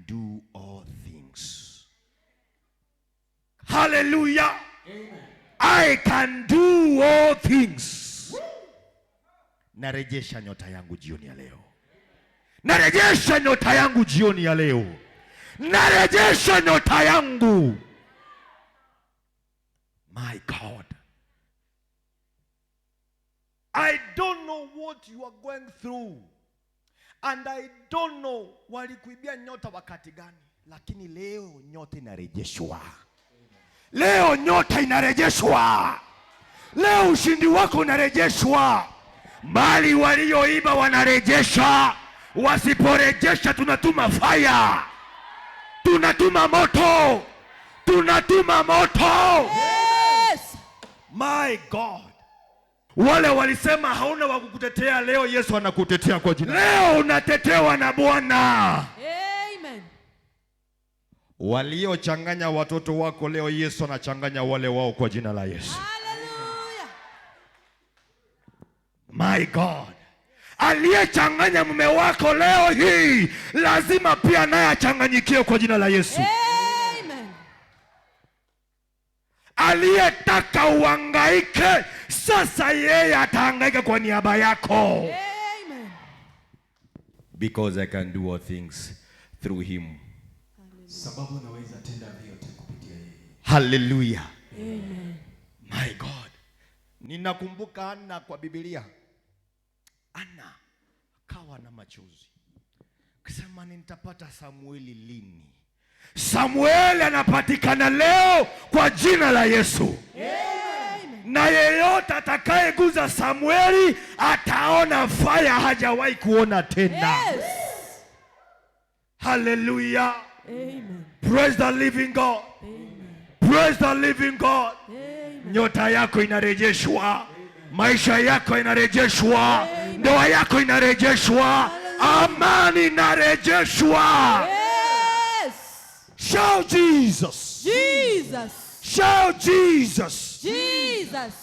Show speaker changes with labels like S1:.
S1: do all things. Hallelujah.
S2: Amen.
S1: I can do all things. Narejesha nyota yangu jioni ya leo. Narejesha nyota yangu jioni ya leo. Narejesha nyota yangu. My God. I don't know what you are going through. And I don't know walikuibia nyota wakati gani. Lakini leo nyota inarejeshwa. Leo nyota inarejeshwa. Leo ushindi wako unarejeshwa. Mali walioiba wanarejesha. Wasiporejesha tunatuma fire. Tunatuma moto. Tunatuma moto.
S3: Yes.
S1: My God. Wale walisema hauna wa kukutetea, leo Yesu anakutetea kwa jina. Leo unatetewa na Bwana.
S3: Amen.
S1: Waliochanganya watoto wako, leo Yesu anachanganya wale wao kwa jina la Yesu.
S3: Hallelujah.
S1: My God. Aliyechanganya mume wako leo hii lazima pia naye achanganyikiwe kwa jina la Yesu.
S3: Amen.
S1: Aliyetaka uhangaike sasa yeye atahangaika kwa niaba yako.
S3: Amen.
S1: Because I can do all things through him.
S2: Sababu naweza tenda vyote kupitia yeye.
S1: Hallelujah.
S3: Amen.
S1: My God. Ninakumbuka Ana kwa Biblia. Ana kawa na machozi. Kusema nitapata Samueli lini? Samueli anapatikana leo kwa jina la Yesu.
S3: Amen.
S1: Na yeyote atakayeguza Samueli ataona fire hajawahi kuona tena.
S3: Yes.
S1: Hallelujah.
S3: Amen.
S1: Praise the living God.
S3: Amen.
S1: Praise the living God.
S3: Amen.
S1: Nyota yako inarejeshwa. Maisha yako inarejeshwa. Ndoa yako inarejeshwa. Amani inarejeshwa.
S3: Yes.
S1: Shout Jesus.
S3: Jesus.
S1: Shout Jesus.
S3: Jesus.